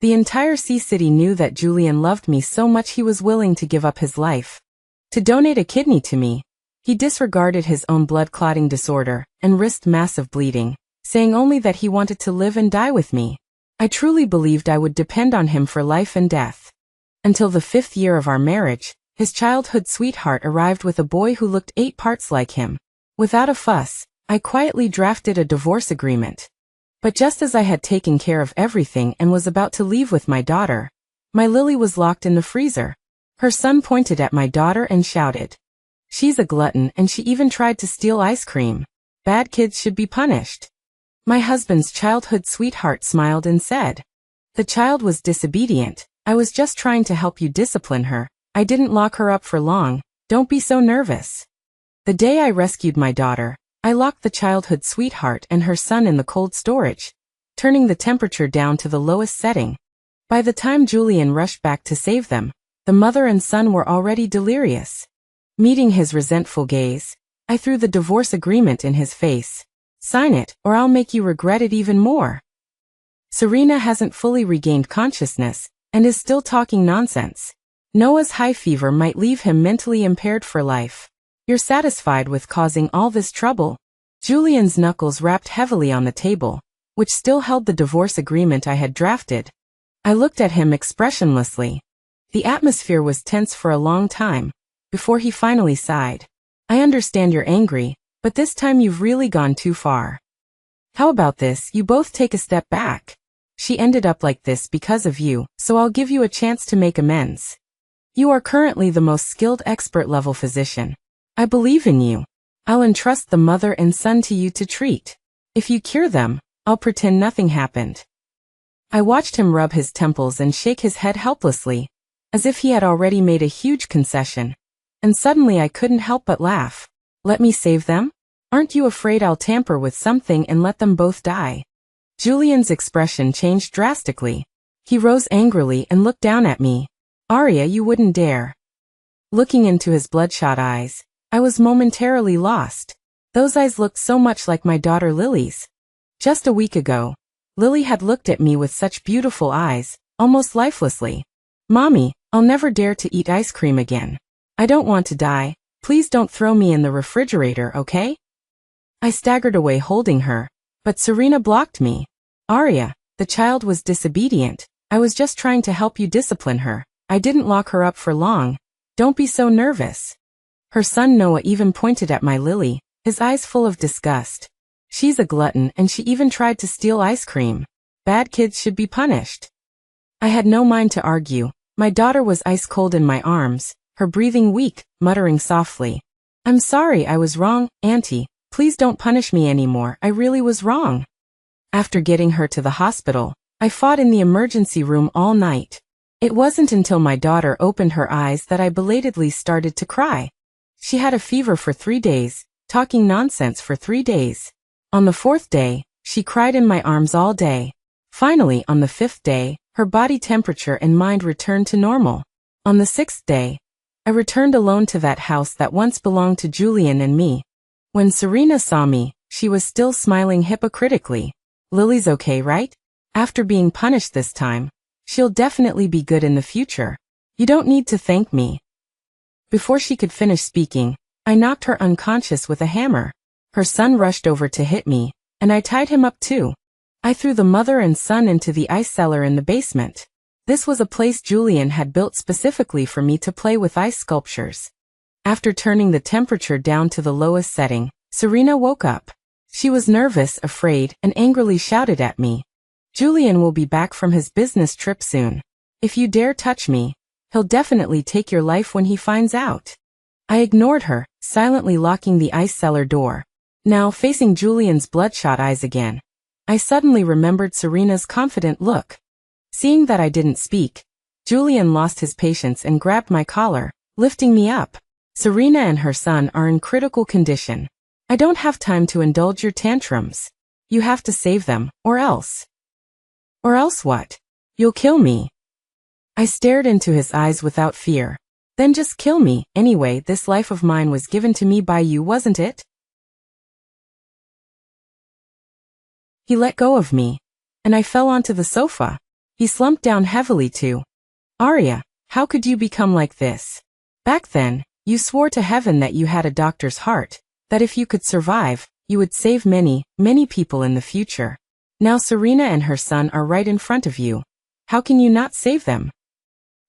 The entire Sea City knew that Julian loved me so much he was willing to give up his life to donate a kidney to me. He disregarded his own blood clotting disorder and risked massive bleeding, saying only that he wanted to live and die with me. I truly believed I would depend on him for life and death. Until the 5th year of our marriage, his childhood sweetheart arrived with a boy who looked 8 parts like him. Without a fuss, I quietly drafted a divorce agreement. But just as I had taken care of everything and was about to leave with my daughter, my Lily was locked in the freezer. Her son pointed at my daughter and shouted, "She's a glutton and she even tried to steal ice cream. Bad kids should be punished." My husband's childhood sweetheart smiled and said, "The child was disobedient. I was just trying to help you discipline her. I didn't lock her up for long. Don't be so nervous." The day I rescued my daughter, I locked the childhood sweetheart and her son in the cold storage, turning the temperature down to the lowest setting. By the time Julian rushed back to save them, the mother and son were already delirious. Meeting his resentful gaze, I threw the divorce agreement in his face. "Sign it, or I'll make you regret it even more." Serena hasn't fully regained consciousness and is still talking nonsense. Noah's high fever might leave him mentally impaired for life. You're satisfied with causing all this trouble? Julian's knuckles rapped heavily on the table, which still held the divorce agreement I had drafted. I looked at him expressionlessly. The atmosphere was tense for a long time, before he finally sighed. "I understand you're angry, but this time you've really gone too far. How about this, you both take a step back? She ended up like this because of you, so I'll give you a chance to make amends. You are currently the most skilled expert-level physician. I believe in you. I'll entrust the mother and son to you to treat. If you cure them, I'll pretend nothing happened." I watched him rub his temples and shake his head helplessly, as if he had already made a huge concession. And suddenly I couldn't help but laugh. "Let me save them? Aren't you afraid I'll tamper with something and let them both die?" Julian's expression changed drastically. He rose angrily and looked down at me. "Arya, you wouldn't dare." Looking into his bloodshot eyes, I was momentarily lost. Those eyes looked so much like my daughter Lily's. Just a week ago, Lily had looked at me with such beautiful eyes, almost lifelessly. "Mommy, I'll never dare to eat ice cream again. I don't want to die. Please don't throw me in the refrigerator, okay?" I staggered away holding her, but Serena blocked me. "Arya, the child was disobedient. I was just trying to help you discipline her. I didn't lock her up for long. Don't be so nervous." Her son Noah even pointed at my Lily, his eyes full of disgust. "She's a glutton and she even tried to steal ice cream. Bad kids should be punished." I had no mind to argue. My daughter was ice cold in my arms, her breathing weak, muttering softly, "I'm sorry, I was wrong, Auntie. Please don't punish me anymore. I really was wrong." After getting her to the hospital, I fought in the emergency room all night. It wasn't until my daughter opened her eyes that I belatedly started to cry. She had a fever for 3 days, talking nonsense for 3 days. On the 4th day, she cried in my arms all day. Finally, on the 5th day, her body temperature and mind returned to normal. On the 6th day, I returned alone to that house that once belonged to Julian and me. When Serena saw me, she was still smiling hypocritically. "Lily's okay, right? After being punished this time, she'll definitely be good in the future. You don't need to thank me." Before she could finish speaking, I knocked her unconscious with a hammer. Her son rushed over to hit me, and I tied him up too. I threw the mother and son into the ice cellar in the basement. This was a place Julian had built specifically for me to play with ice sculptures. After turning the temperature down to the lowest setting, Serena woke up. She was nervous, afraid, and angrily shouted at me. "Julian will be back from his business trip soon. If you dare touch me, he'll definitely take your life when he finds out." I ignored her, silently locking the ice cellar door. Now facing Julian's bloodshot eyes again, I suddenly remembered Serena's confident look. Seeing that I didn't speak, Julian lost his patience and grabbed my collar, lifting me up. "Serena and her son are in critical condition. I don't have time to indulge your tantrums. You have to save them, or else." "Or else what? You'll kill me." I stared into his eyes without fear. "Then just kill me. Anyway, this life of mine was given to me by you, wasn't it?" He let go of me, and I fell onto the sofa. He slumped down heavily too. Arya, how could you become like this? Back then, you swore to heaven that you had a doctor's heart, that if you could survive, you would save many, many people in the future. Now Serena and her son are right in front of you. How can you not save them?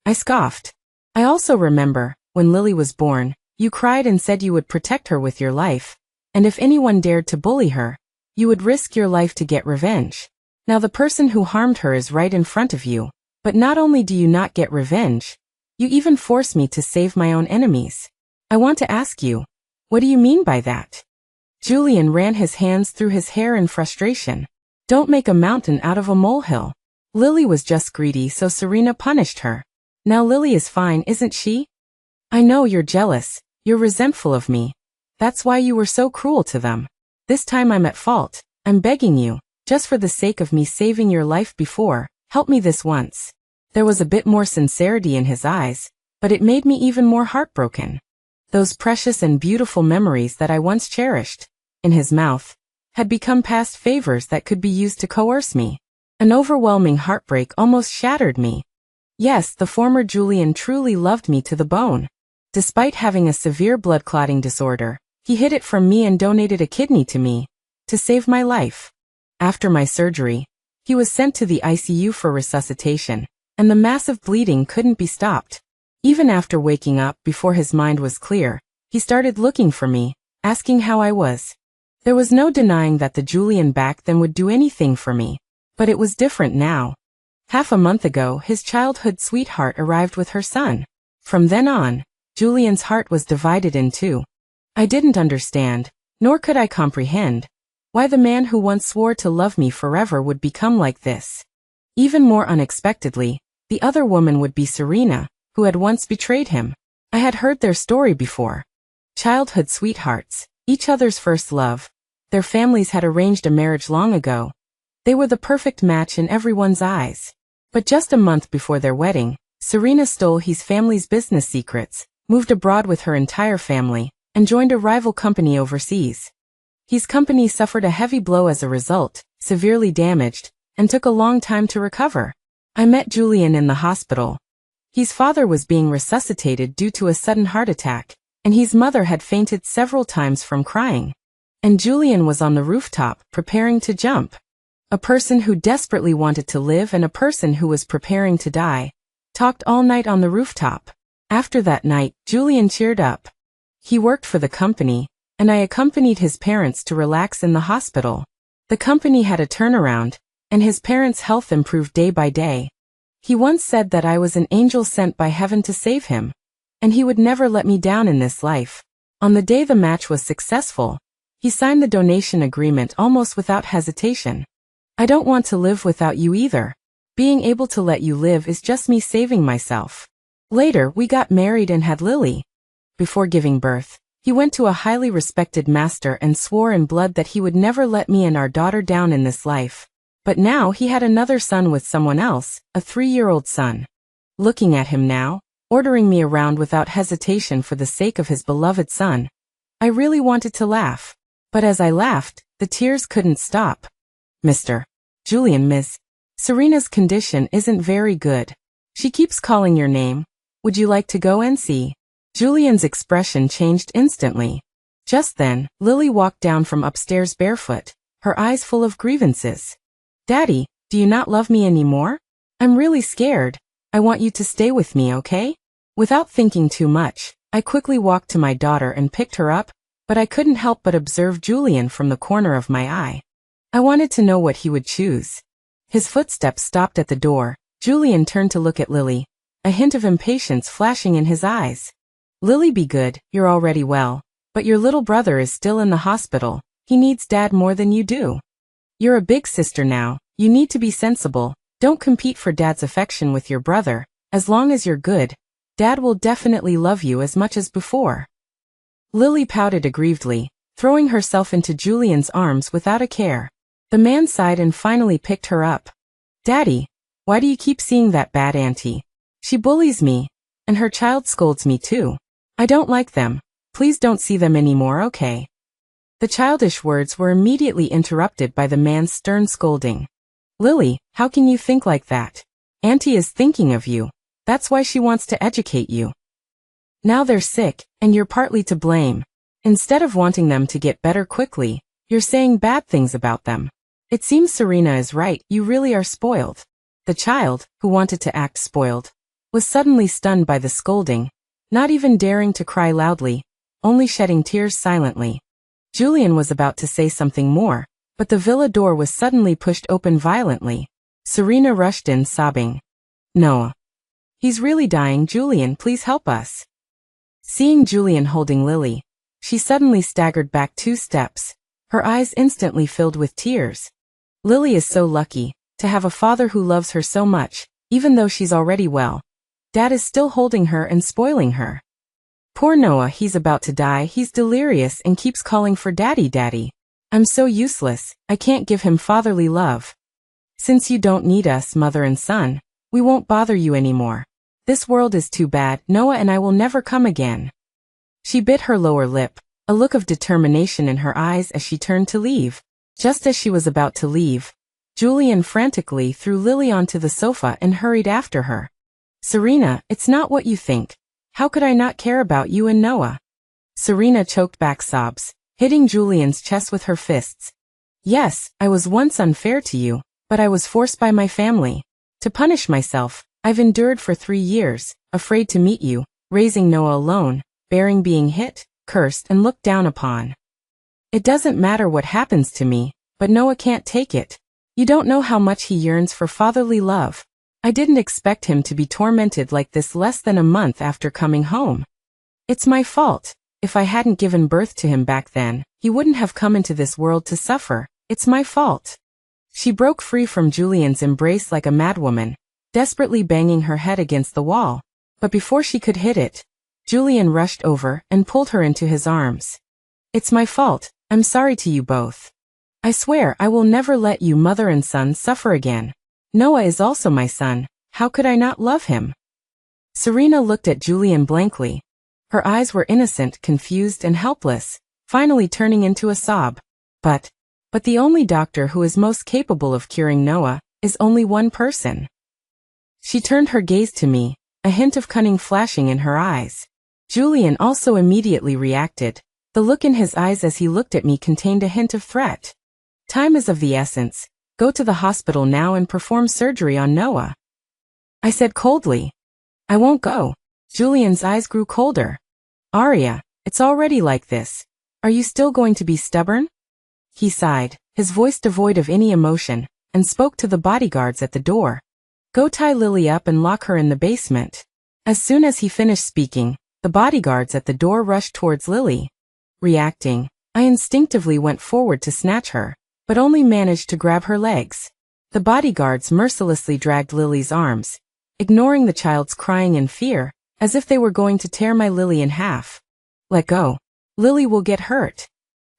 I scoffed. I also remember, when Lily was born, you cried and said you would protect her with your life, and if anyone dared to bully her, you would risk your life to get revenge. Now the person who harmed her is right in front of you, but not only do you not get revenge, you even force me to save my own enemies. I want to ask you, what do you mean by that? Julian ran his hands through his hair in frustration. Don't make a mountain out of a molehill. Lily was just greedy, so Serena punished her. Now Lily is fine, isn't she? I know you're jealous, you're resentful of me. That's why you were so cruel to them. This time I'm at fault. I'm begging you, just for the sake of me saving your life before, help me this once. There was a bit more sincerity in his eyes, but it made me even more heartbroken. Those precious and beautiful memories that I once cherished, in his mouth, had become past favors that could be used to coerce me. An overwhelming heartbreak almost shattered me. Yes, the former Julian truly loved me to the bone. Despite having a severe blood clotting disorder, he hid it from me and donated a kidney to me, to save my life. After my surgery, he was sent to the ICU for resuscitation, and the massive bleeding couldn't be stopped. Even after waking up before his mind was clear, he started looking for me, asking how I was. There was no denying that the Julian back then would do anything for me, but it was different now. Half a month ago, his childhood sweetheart arrived with her son. From then on, Julian's heart was divided in two. I didn't understand, nor could I comprehend, why the man who once swore to love me forever would become like this. Even more unexpectedly, the other woman would be Serena, who had once betrayed him. I had heard their story before. Childhood sweethearts, each other's first love. Their families had arranged a marriage long ago. They were the perfect match in everyone's eyes. But just a month before their wedding, Serena stole his family's business secrets, moved abroad with her entire family, and joined a rival company overseas. His company suffered a heavy blow as a result, severely damaged, and took a long time to recover. I met Julian in the hospital. His father was being resuscitated due to a sudden heart attack, and his mother had fainted several times from crying. And Julian was on the rooftop, preparing to jump. A person who desperately wanted to live and a person who was preparing to die, talked all night on the rooftop. After that night, Julian cheered up. He worked for the company, and I accompanied his parents to relax in the hospital. The company had a turnaround, and his parents' health improved day by day. He once said that I was an angel sent by heaven to save him, and he would never let me down in this life. On the day the match was successful, he signed the donation agreement almost without hesitation. I don't want to live without you either. Being able to let you live is just me saving myself. Later, we got married and had Lily. Before giving birth, he went to a highly respected master and swore in blood that he would never let me and our daughter down in this life. But now he had another son with someone else, a 3-year-old son. Looking at him now, ordering me around without hesitation for the sake of his beloved son, I really wanted to laugh. But as I laughed, the tears couldn't stop. Mr. Julian, Miss Serena's condition isn't very good. She keeps calling your name. Would you like to go and see? Julian's expression changed instantly. Just then, Lily walked down from upstairs barefoot, her eyes full of grievances. Daddy, do you not love me anymore? I'm really scared. I want you to stay with me, okay? Without thinking too much, I quickly walked to my daughter and picked her up, but I couldn't help but observe Julian from the corner of my eye. I wanted to know what he would choose. His footsteps stopped at the door. Julian turned to look at Lily, a hint of impatience flashing in his eyes. Lily, be good, you're already well, but your little brother is still in the hospital. He needs Dad more than you do. You're a big sister now. You need to be sensible. Don't compete for Dad's affection with your brother. As long as you're good, Dad will definitely love you as much as before. Lily pouted aggrievedly, throwing herself into Julian's arms without a care. The man sighed and finally picked her up. Daddy, why do you keep seeing that bad auntie? She bullies me, and her child scolds me too. I don't like them. Please don't see them anymore, okay? The childish words were immediately interrupted by the man's stern scolding. Lily, how can you think like that? Auntie is thinking of you. That's why she wants to educate you. Now they're sick, and you're partly to blame. Instead of wanting them to get better quickly, you're saying bad things about them. It seems Serena is right, you really are spoiled. The child, who wanted to act spoiled, was suddenly stunned by the scolding, not even daring to cry loudly, only shedding tears silently. Julian was about to say something more, but the villa door was suddenly pushed open violently. Serena rushed in sobbing. Noah. He's really dying, Julian, please help us. Seeing Julian holding Lily, she suddenly staggered back 2 steps, her eyes instantly filled with tears. Lily is so lucky to have a father who loves her so much, even though she's already well. Dad is still holding her and spoiling her. Poor Noah, he's about to die, he's delirious and keeps calling for daddy, daddy. I'm so useless, I can't give him fatherly love. Since you don't need us, mother and son, we won't bother you anymore. This world is too bad, Noah and I will never come again. She bit her lower lip, a look of determination in her eyes as she turned to leave. Just as she was about to leave, Julian frantically threw Lily onto the sofa and hurried after her. Serena, it's not what you think. How could I not care about you and Noah? Serena choked back sobs, hitting Julian's chest with her fists. Yes, I was once unfair to you, but I was forced by my family. To punish myself, I've endured for 3 years, afraid to meet you, raising Noah alone, bearing being hit, cursed and looked down upon. It doesn't matter what happens to me, but Noah can't take it. You don't know how much he yearns for fatherly love. I didn't expect him to be tormented like this less than a month after coming home. It's my fault. If I hadn't given birth to him back then, he wouldn't have come into this world to suffer. It's my fault. She broke free from Julian's embrace like a madwoman, desperately banging her head against the wall. But before she could hit it, Julian rushed over and pulled her into his arms. It's my fault. I'm sorry to you both. I swear I will never let you mother and son suffer again. Noah is also my son. How could I not love him? Serena looked at Julian blankly. Her eyes were innocent, confused and helpless, finally turning into a sob. But the only doctor who is most capable of curing Noah is only one person. She turned her gaze to me, a hint of cunning flashing in her eyes. Julian also immediately reacted. The look in his eyes as he looked at me contained a hint of threat. Time is of the essence. Go to the hospital now and perform surgery on Noah. I said coldly. I won't go. Julian's eyes grew colder. Arya, it's already like this. Are you still going to be stubborn? He sighed, his voice devoid of any emotion, and spoke to the bodyguards at the door. Go tie Lily up and lock her in the basement. As soon as he finished speaking, the bodyguards at the door rushed towards Lily. Reacting, I instinctively went forward to snatch her, but only managed to grab her legs. The bodyguards mercilessly dragged Lily's arms, ignoring the child's crying in fear, as if they were going to tear my Lily in half. Let go. Lily will get hurt.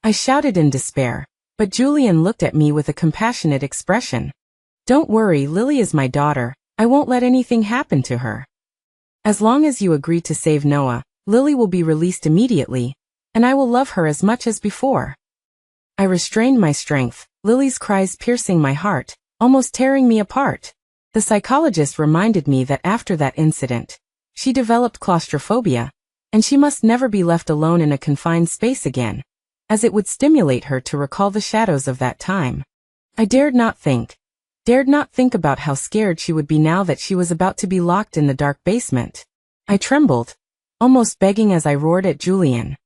I shouted in despair, but Julian looked at me with a compassionate expression. Don't worry, Lily is my daughter. I won't let anything happen to her. As long as you agree to save Noah, Lily will be released immediately, and I will love her as much as before. I restrained my strength, Lily's cries piercing my heart, almost tearing me apart. The psychologist reminded me that after that incident, she developed claustrophobia, and she must never be left alone in a confined space again, as it would stimulate her to recall the shadows of that time. I dared not think about how scared she would be now that she was about to be locked in the dark basement. I trembled, almost begging as I roared at Julian.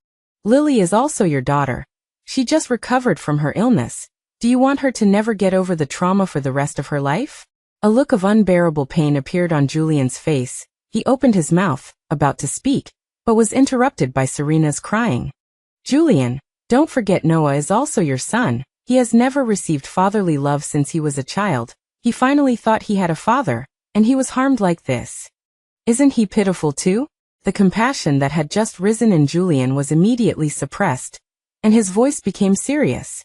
Lily is also your daughter. She just recovered from her illness. Do you want her to never get over the trauma for the rest of her life? A look of unbearable pain appeared on Julian's face. He opened his mouth, about to speak, but was interrupted by Serena's crying. Julian, don't forget Noah is also your son. He has never received fatherly love since he was a child. He finally thought he had a father, and he was harmed like this. Isn't he pitiful too? The compassion that had just risen in Julian was immediately suppressed, and his voice became serious.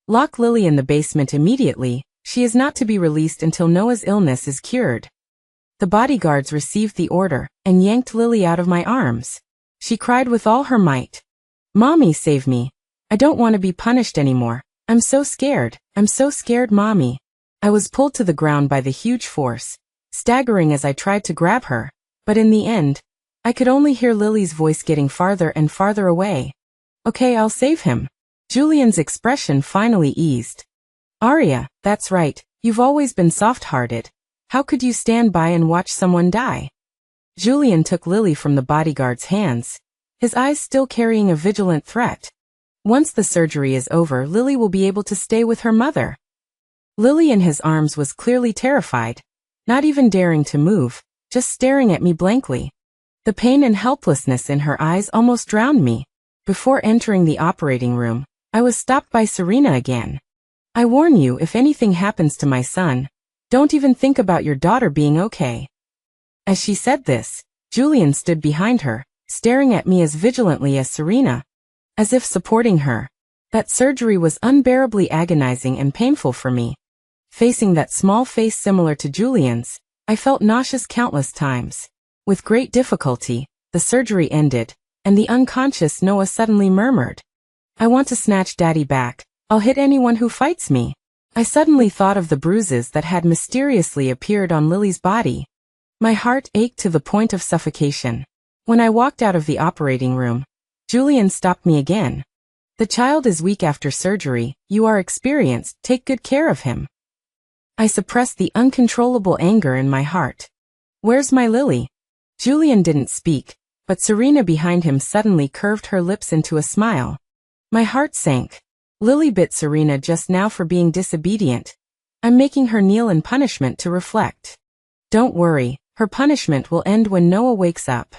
Lock Lily in the basement immediately. She is not to be released until Noah's illness is cured. The bodyguards received the order and yanked Lily out of my arms. She cried with all her might. Mommy, save me. I don't want to be punished anymore. I'm so scared, Mommy. I was pulled to the ground by the huge force. staggering as I tried to grab her. But in the end, I could only hear Lily's voice getting farther and farther away. Okay, I'll save him. Julian's expression finally eased. Arya, that's right, you've always been soft-hearted. How could you stand by and watch someone die? Julian took Lily from the bodyguard's hands, his eyes still carrying a vigilant threat. Once the surgery is over, Lily will be able to stay with her mother. Lily in his arms was clearly terrified, not even daring to move, just staring at me blankly. The pain and helplessness in her eyes almost drowned me. Before entering the operating room, I was stopped by Serena again. I warn you, if anything happens to my son, don't even think about your daughter being okay. As she said this, Julian stood behind her, staring at me as vigilantly as Serena, as if supporting her. That surgery was unbearably agonizing and painful for me. Facing that small face similar to Julian's, I felt nauseous countless times. With great difficulty, the surgery ended, and the unconscious Noah suddenly murmured, "I want to snatch Daddy back. I'll hit anyone who fights me." I suddenly thought of the bruises that had mysteriously appeared on Lily's body. My heart ached to the point of suffocation. When I walked out of the operating room, Julian stopped me again. "The child is weak after surgery. You are experienced. Take good care of him." I suppressed the uncontrollable anger in my heart. "Where's my Lily?" Julian didn't speak, but Serena behind him suddenly curved her lips into a smile. My heart sank. Lily bit Serena just now for being disobedient. I'm making her kneel in punishment to reflect. Don't worry, her punishment will end when Noah wakes up.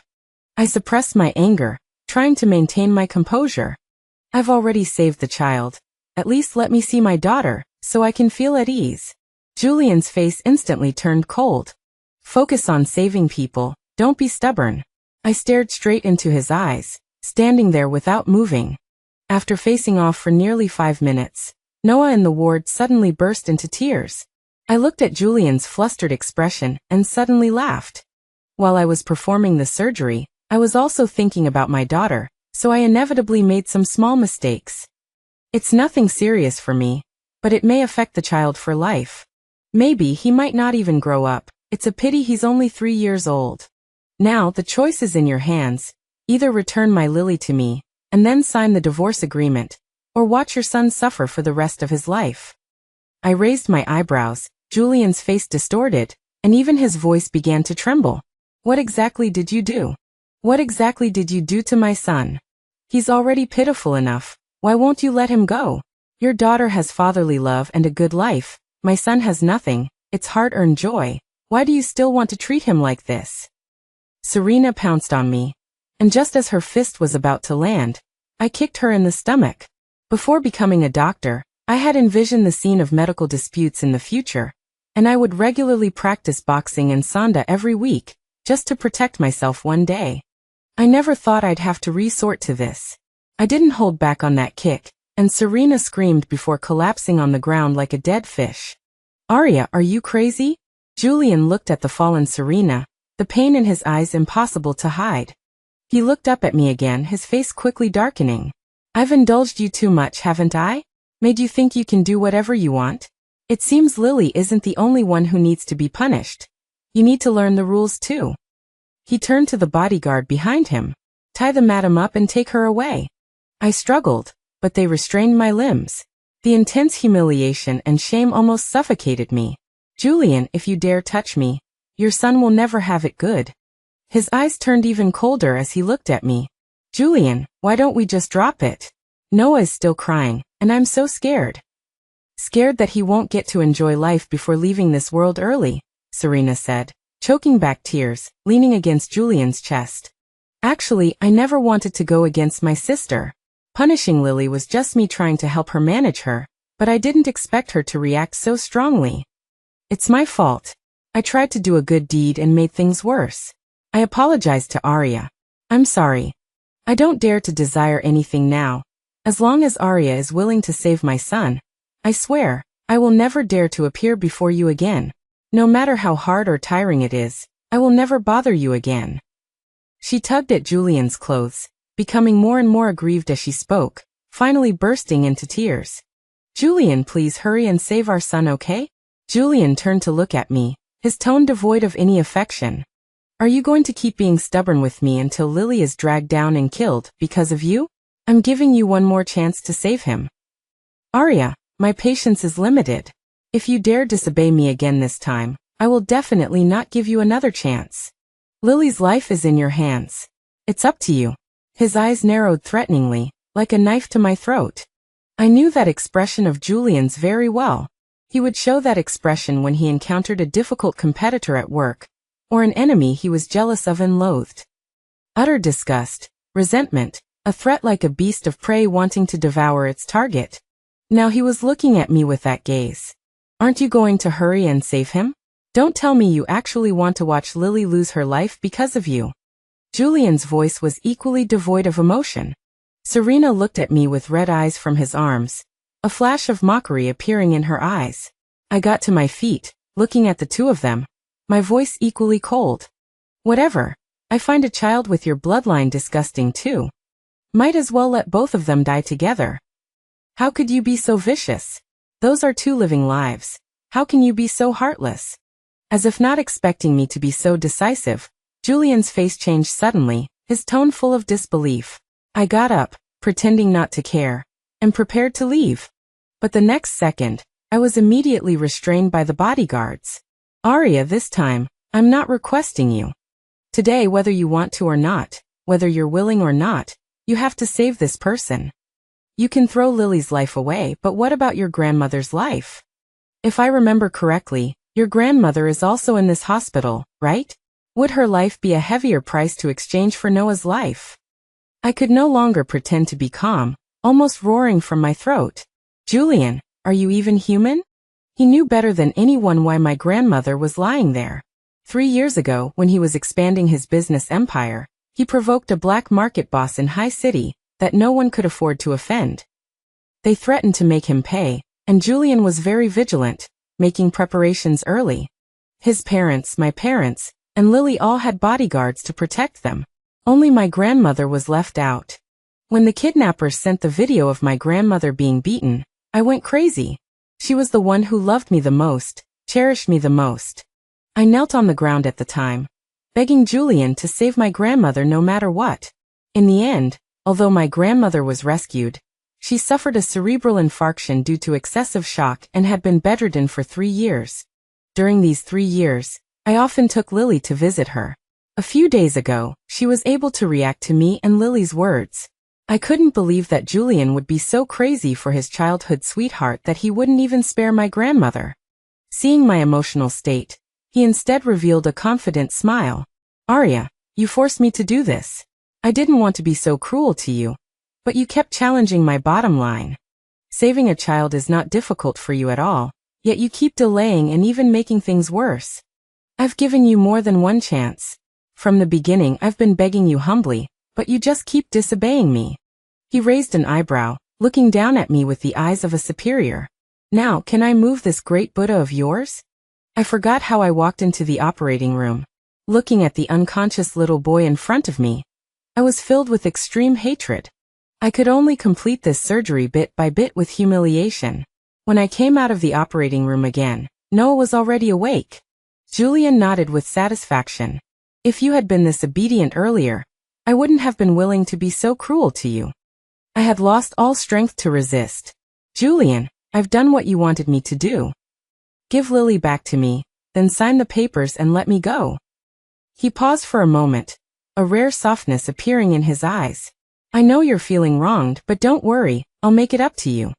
I suppressed my anger, trying to maintain my composure. I've already saved the child. At least let me see my daughter, so I can feel at ease. Julian's face instantly turned cold. Focus on saving people, don't be stubborn. I stared straight into his eyes, standing there without moving. After facing off for nearly 5 minutes, Noah in the ward suddenly burst into tears. I looked at Julian's flustered expression and suddenly laughed. While I was performing the surgery, I was also thinking about my daughter, so I inevitably made some small mistakes. It's nothing serious for me, but it may affect the child for life. Maybe he might not even grow up. It's a pity he's only 3 years old. Now the choice is in your hands. Either return my Lily to me, and then sign the divorce agreement, or watch your son suffer for the rest of his life. I raised my eyebrows, Julian's face distorted, and even his voice began to tremble. What exactly did you do? What exactly did you do to my son? He's already pitiful enough. Why won't you let him go? Your daughter has fatherly love and a good life. My son has nothing. It's hard-earned joy. Why do you still want to treat him like this? Serena pounced on me, and just as her fist was about to land, I kicked her in the stomach. Before becoming a doctor, I had envisioned the scene of medical disputes in the future, and I would regularly practice boxing in Sonda every week, just to protect myself one day. I never thought I'd have to resort to this. I didn't hold back on that kick, and Serena screamed before collapsing on the ground like a dead fish. Arya, are you crazy? Julian looked at the fallen Serena, the pain in his eyes impossible to hide. He looked up at me again, his face quickly darkening. I've indulged you too much, haven't I? Made you think you can do whatever you want? It seems Lily isn't the only one who needs to be punished. You need to learn the rules too. He turned to the bodyguard behind him. Tie the madam up and take her away. I struggled, but they restrained my limbs. The intense humiliation and shame almost suffocated me. Julian, if you dare touch me, your son will never have it good. His eyes turned even colder as he looked at me. Julian, why don't we just drop it? Noah is still crying, and I'm so scared. Scared that he won't get to enjoy life before leaving this world early, Serena said, choking back tears, leaning against Julian's chest. Actually, I never wanted to go against my sister. Punishing Lily was just me trying to help her manage her, but I didn't expect her to react so strongly. It's my fault. I tried to do a good deed and made things worse. I apologized to Arya. I'm sorry. I don't dare to desire anything now. As long as Arya is willing to save my son, I swear, I will never dare to appear before you again. No matter how hard or tiring it is, I will never bother you again. She tugged at Julian's clothes, becoming more and more aggrieved as she spoke, finally bursting into tears. Julian, please hurry and save our son, okay? Julian turned to look at me, his tone devoid of any affection. Are you going to keep being stubborn with me until Lily is dragged down and killed because of you? I'm giving you one more chance to save him. Arya, my patience is limited. If you dare disobey me again this time, I will definitely not give you another chance. Lily's life is in your hands. It's up to you. His eyes narrowed threateningly, like a knife to my throat. I knew that expression of Julian's very well. He would show that expression when he encountered a difficult competitor at work, or an enemy he was jealous of and loathed. Utter disgust, resentment, a threat like a beast of prey wanting to devour its target. Now he was looking at me with that gaze. Aren't you going to hurry and save him? Don't tell me you actually want to watch Lily lose her life because of you. Julian's voice was equally devoid of emotion. Serena looked at me with red eyes from his arms, a flash of mockery appearing in her eyes. I got to my feet, looking at the two of them, my voice equally cold. Whatever. I find a child with your bloodline disgusting too. Might as well let both of them die together. How could you be so vicious? Those are two living lives. How can you be so heartless? As if not expecting me to be so decisive, Julian's face changed suddenly, his tone full of disbelief. I got up, pretending not to care, and prepared to leave. But the next second, I was immediately restrained by the bodyguards. Arya, this time, I'm not requesting you. Today, whether you want to or not, whether you're willing or not, you have to save this person. You can throw Lily's life away, but what about your grandmother's life? If I remember correctly, your grandmother is also in this hospital, right? Would her life be a heavier price to exchange for Noah's life? I could no longer pretend to be calm, almost roaring from my throat. Julian, are you even human? He knew better than anyone why my grandmother was lying there. 3 years ago, when he was expanding his business empire, he provoked a black market boss in High City that no one could afford to offend. They threatened to make him pay, and Julian was very vigilant, making preparations early. His parents, my parents, and Lily all had bodyguards to protect them. Only my grandmother was left out. When the kidnappers sent the video of my grandmother being beaten, I went crazy. She was the one who loved me the most, cherished me the most. I knelt on the ground at the time, begging Julian to save my grandmother no matter what. In the end, although my grandmother was rescued, she suffered a cerebral infarction due to excessive shock and had been bedridden for 3 years. During these 3 years, I often took Lily to visit her. A few days ago, she was able to react to me and Lily's words. I couldn't believe that Julian would be so crazy for his childhood sweetheart that he wouldn't even spare my grandmother. Seeing my emotional state, he instead revealed a confident smile. Arya, you forced me to do this. I didn't want to be so cruel to you, but you kept challenging my bottom line. Saving a child is not difficult for you at all, yet you keep delaying and even making things worse. I've given you more than one chance. From the beginning, I've been begging you humbly, but you just keep disobeying me. He raised an eyebrow, looking down at me with the eyes of a superior. Now, can I move this great Buddha of yours? I forgot how I walked into the operating room. Looking at the unconscious little boy in front of me, I was filled with extreme hatred. I could only complete this surgery bit by bit with humiliation. When I came out of the operating room again, Noah was already awake. Julian nodded with satisfaction. If you had been this obedient earlier, I wouldn't have been willing to be so cruel to you. I had lost all strength to resist. Julian, I've done what you wanted me to do. Give Lily back to me, then sign the papers and let me go. He paused for a moment, a rare softness appearing in his eyes. I know you're feeling wronged, but don't worry, I'll make it up to you.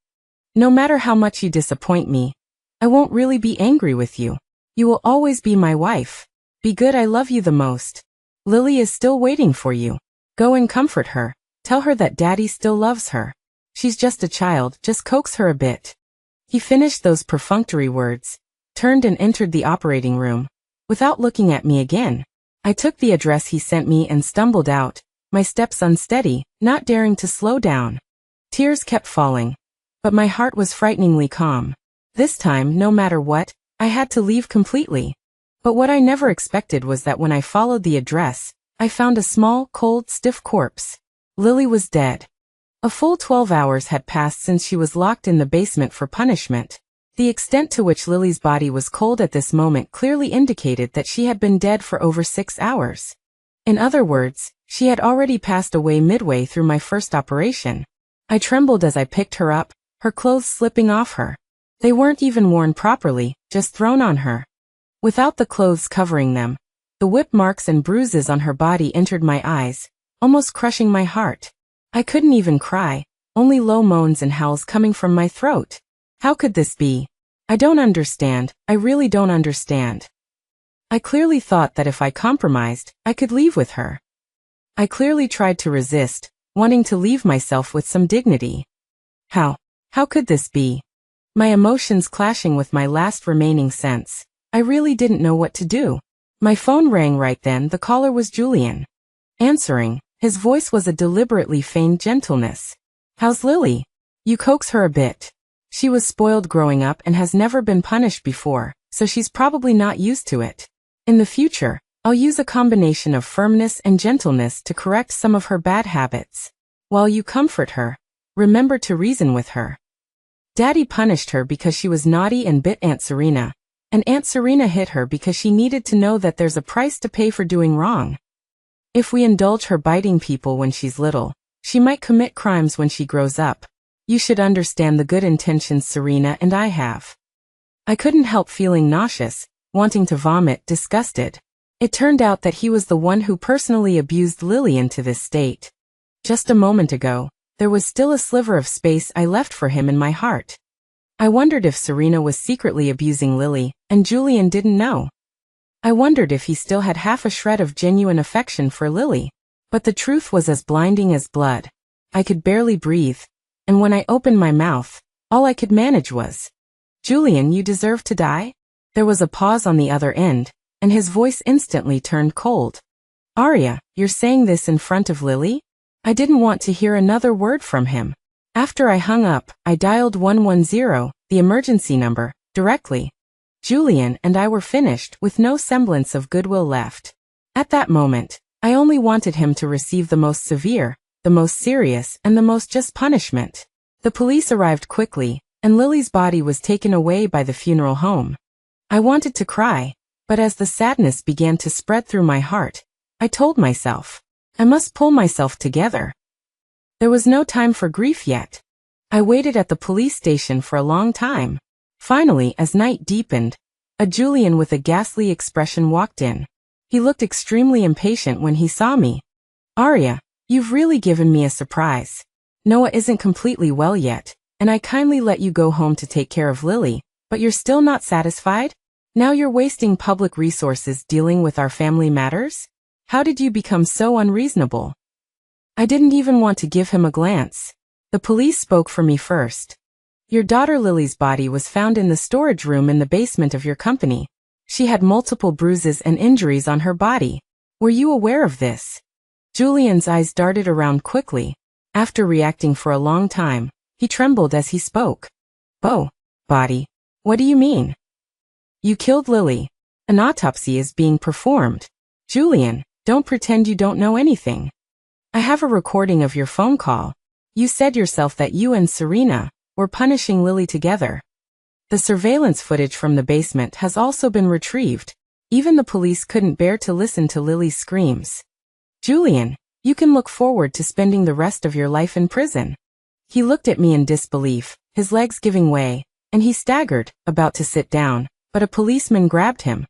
No matter how much you disappoint me, I won't really be angry with you. You will always be my wife. Be good, I love you the most. Lily is still waiting for you. Go and comfort her. Tell her that Daddy still loves her. She's just a child, just coax her a bit. He finished those perfunctory words, turned and entered the operating room, without looking at me again. I took the address he sent me and stumbled out, my steps unsteady, not daring to slow down. Tears kept falling, but my heart was frighteningly calm. This time, no matter what, I had to leave completely. But what I never expected was that when I followed the address, I found a small, cold, stiff corpse. Lily was dead. A full 12 hours had passed since she was locked in the basement for punishment. The extent to which Lily's body was cold at this moment clearly indicated that she had been dead for over 6 hours. In other words, she had already passed away midway through my first operation. I trembled as I picked her up, her clothes slipping off her. They weren't even worn properly, just thrown on her. Without the clothes covering them, the whip marks and bruises on her body entered my eyes, almost crushing my heart. I couldn't even cry, only low moans and howls coming from my throat. How could this be? I don't understand, I really don't understand. I clearly thought that if I compromised, I could leave with her. I clearly tried to resist, wanting to leave myself with some dignity. How could this be? My emotions clashing with my last remaining sense. I really didn't know what to do. My phone rang right then. The caller was Julian. Answering, his voice was a deliberately feigned gentleness. "How's Lily? You coax her a bit. She was spoiled growing up and has never been punished before, so she's probably not used to it. In the future, I'll use a combination of firmness and gentleness to correct some of her bad habits. While you comfort her, remember to reason with her. Daddy punished her because she was naughty and bit Aunt Serena, and Aunt Serena hit her because she needed to know that there's a price to pay for doing wrong. If we indulge her biting people when she's little, she might commit crimes when she grows up. You should understand the good intentions Serena and I have." I couldn't help feeling nauseous, wanting to vomit, disgusted. It turned out that he was the one who personally abused Lily into this state. Just a moment ago, there was still a sliver of space I left for him in my heart. I wondered if Serena was secretly abusing Lily, and Julian didn't know. I wondered if he still had half a shred of genuine affection for Lily. But the truth was as blinding as blood. I could barely breathe, and when I opened my mouth, all I could manage was, "Julian, you deserve to die?" There was a pause on the other end, and his voice instantly turned cold. "Arya, you're saying this in front of Lily?" I didn't want to hear another word from him. After I hung up, I dialed 110, the emergency number, directly. Julian and I were finished, with no semblance of goodwill left. At that moment, I only wanted him to receive the most severe, the most serious, and the most just punishment. The police arrived quickly, and Lily's body was taken away by the funeral home. I wanted to cry, but as the sadness began to spread through my heart, I told myself, I must pull myself together. There was no time for grief yet. I waited at the police station for a long time. Finally, as night deepened, a Julian with a ghastly expression walked in. He looked extremely impatient when he saw me. "Arya, you've really given me a surprise. Noah isn't completely well yet, and I kindly let you go home to take care of Lily, but you're still not satisfied? Now you're wasting public resources dealing with our family matters? How did you become so unreasonable?" I didn't even want to give him a glance. The police spoke for me first. "Your daughter Lily's body was found in the storage room in the basement of your company. She had multiple bruises and injuries on her body. Were you aware of this?" Julian's eyes darted around quickly. After reacting for a long time, he trembled as he spoke. Body? What do you mean?" "You killed Lily. An autopsy is being performed. Julian, don't pretend you don't know anything. I have a recording of your phone call. You said yourself that you and Serena were punishing Lily together. The surveillance footage from the basement has also been retrieved. Even the police couldn't bear to listen to Lily's screams. Julian, you can look forward to spending the rest of your life in prison." He looked at me in disbelief, his legs giving way, and he staggered, about to sit down, but a policeman grabbed him.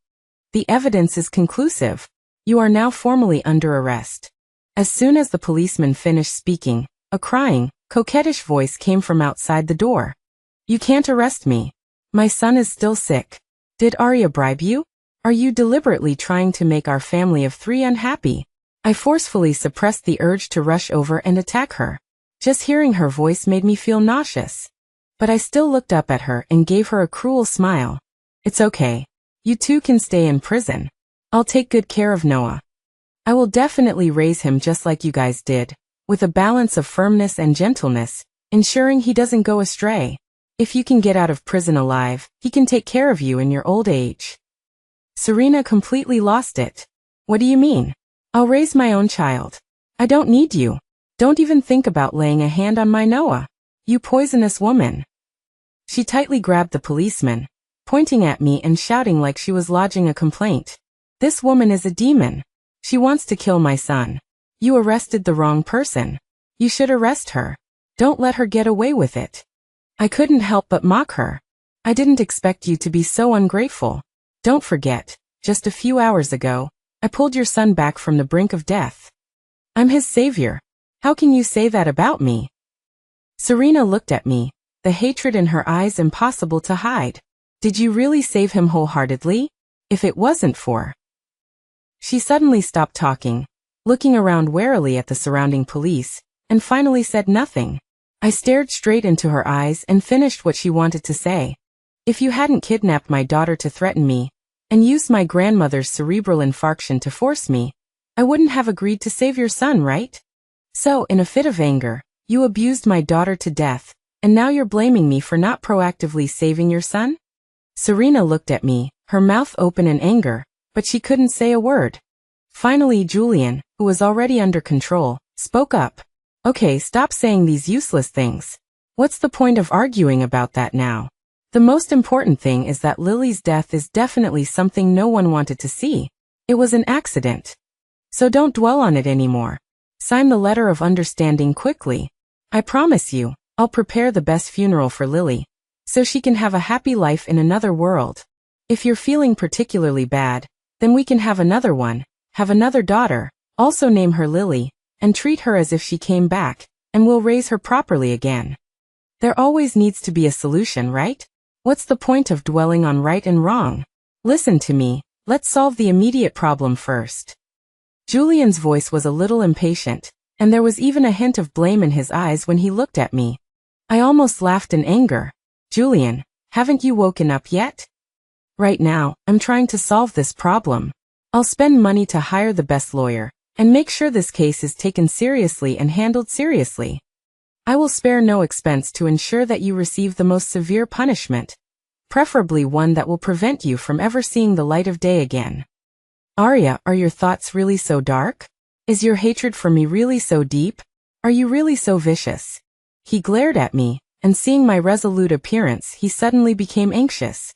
"The evidence is conclusive. You are now formally under arrest." As soon as the policeman finished speaking, a crying, coquettish voice came from outside the door. "You can't arrest me. My son is still sick. Did Arya bribe you? Are you deliberately trying to make our family of 3 unhappy?" I forcefully suppressed the urge to rush over and attack her. Just hearing her voice made me feel nauseous. But I still looked up at her and gave her a cruel smile. "It's okay. You two can stay in prison. I'll take good care of Noah. I will definitely raise him just like you guys did, with a balance of firmness and gentleness, ensuring he doesn't go astray. If you can get out of prison alive, he can take care of you in your old age." Serena completely lost it. "What do you mean? I'll raise my own child. I don't need you. Don't even think about laying a hand on my Noah. You poisonous woman." She tightly grabbed the policeman, pointing at me and shouting like she was lodging a complaint. This woman is a demon. She wants to kill my son. You arrested the wrong person. You should arrest her. Don't let her get away with it. I couldn't help but mock her. I didn't expect you to be so ungrateful. Don't forget, just a few hours ago, I pulled your son back from the brink of death. I'm his savior. How can you say that about me? Serena looked at me, the hatred in her eyes impossible to hide. Did you really save him wholeheartedly? If it wasn't for... She suddenly stopped talking, looking around warily at the surrounding police, and finally said nothing. I stared straight into her eyes and finished what she wanted to say. If you hadn't kidnapped my daughter to threaten me, and used my grandmother's cerebral infarction to force me, I wouldn't have agreed to save your son, right? So, in a fit of anger, you abused my daughter to death, and now you're blaming me for not proactively saving your son? Serena looked at me, her mouth open in anger, but she couldn't say a word. Finally, Julian, who was already under control, spoke up. Okay, stop saying these useless things. What's the point of arguing about that now? The most important thing is that Lily's death is definitely something no one wanted to see. It was an accident. So don't dwell on it anymore. Sign the letter of understanding quickly. I promise you, I'll prepare the best funeral for Lily, so she can have a happy life in another world. If you're feeling particularly bad, then we can have another one, have another daughter, also name her Lily, and treat her as if she came back, and we'll raise her properly again. There always needs to be a solution, right? What's the point of dwelling on right and wrong? Listen to me, let's solve the immediate problem first. Julian's voice was a little impatient, and there was even a hint of blame in his eyes when he looked at me. I almost laughed in anger. Julian, haven't you woken up yet? Right now, I'm trying to solve this problem. I'll spend money to hire the best lawyer, and make sure this case is taken seriously and handled seriously. I will spare no expense to ensure that you receive the most severe punishment, preferably one that will prevent you from ever seeing the light of day again. Arya, are your thoughts really so dark? Is your hatred for me really so deep? Are you really so vicious? He glared at me, and seeing my resolute appearance, he suddenly became anxious.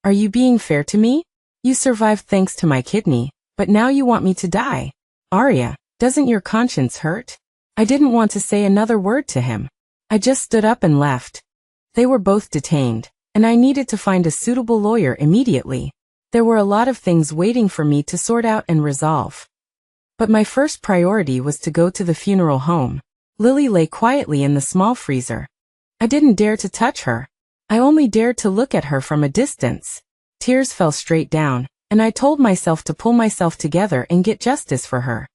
Are you being fair to me? You survived thanks to my kidney, but now you want me to die. Arya, doesn't your conscience hurt? I didn't want to say another word to him. I just stood up and left. They were both detained, and I needed to find a suitable lawyer immediately. There were a lot of things waiting for me to sort out and resolve. But my first priority was to go to the funeral home. Lily lay quietly in the small freezer. I didn't dare to touch her. I only dared to look at her from a distance. Tears fell straight down, and I told myself to pull myself together and get justice for her.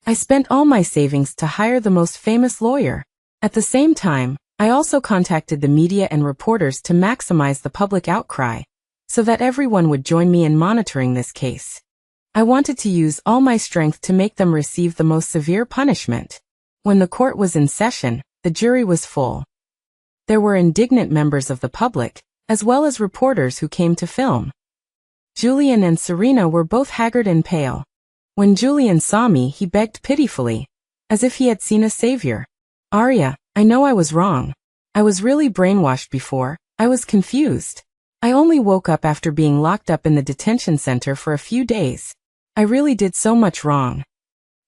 I spent all my savings to hire the most famous lawyer. At the same time, I also contacted the media and reporters to maximize the public outcry, so that everyone would join me in monitoring this case. I wanted to use all my strength to make them receive the most severe punishment. When the court was in session, the jury was full. There were indignant members of the public, as well as reporters who came to film. Julian and Serena were both haggard and pale. When Julian saw me, he begged pitifully, as if he had seen a savior. Arya, I know I was wrong. I was really brainwashed before. I was confused. I only woke up after being locked up in the detention center for a few days. I really did so much wrong.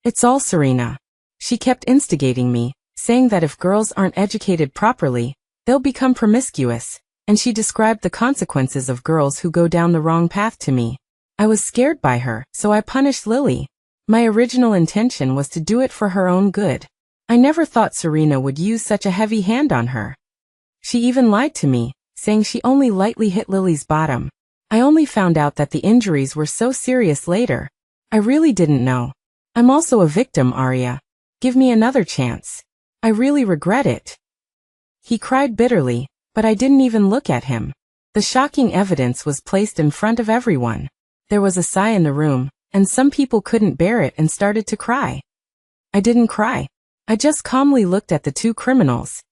It's all Serena. She kept instigating me, saying that if girls aren't educated properly, they'll become promiscuous, and she described the consequences of girls who go down the wrong path to me. I was scared by her, so I punished Lily. My original intention was to do it for her own good. I never thought Serena would use such a heavy hand on her. She even lied to me, saying she only lightly hit Lily's bottom. I only found out that the injuries were so serious later. I really didn't know. I'm also a victim, Arya. Give me another chance. I really regret it. He cried bitterly, but I didn't even look at him. The shocking evidence was placed in front of everyone. There was a sigh in the room, and some people couldn't bear it and started to cry. I didn't cry. I just calmly looked at the two criminals.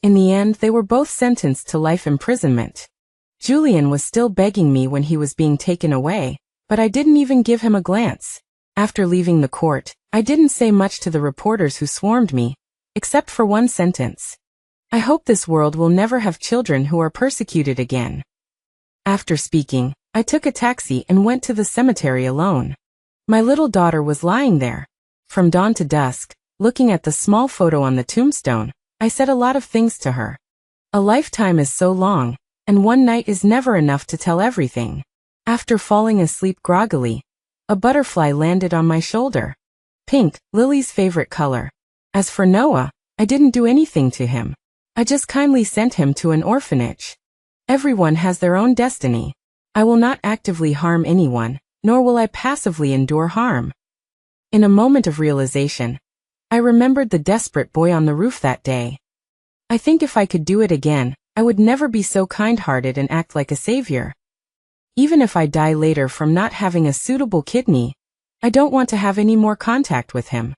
In the end, they were both sentenced to life imprisonment. Julian was still begging me when he was being taken away, but I didn't even give him a glance. After leaving the court, I didn't say much to the reporters who swarmed me, except for one sentence. I hope this world will never have children who are persecuted again. After speaking, I took a taxi and went to the cemetery alone. My little daughter was lying there. From dawn to dusk, looking at the small photo on the tombstone, I said a lot of things to her. A lifetime is so long, and one night is never enough to tell everything. After falling asleep groggily, a butterfly landed on my shoulder. Pink, Lily's favorite color. As for Noah, I didn't do anything to him. I just kindly sent him to an orphanage. Everyone has their own destiny. I will not actively harm anyone, nor will I passively endure harm. In a moment of realization, I remembered the desperate boy on the roof that day. I think if I could do it again, I would never be so kind-hearted and act like a savior. Even if I die later from not having a suitable kidney, I don't want to have any more contact with him.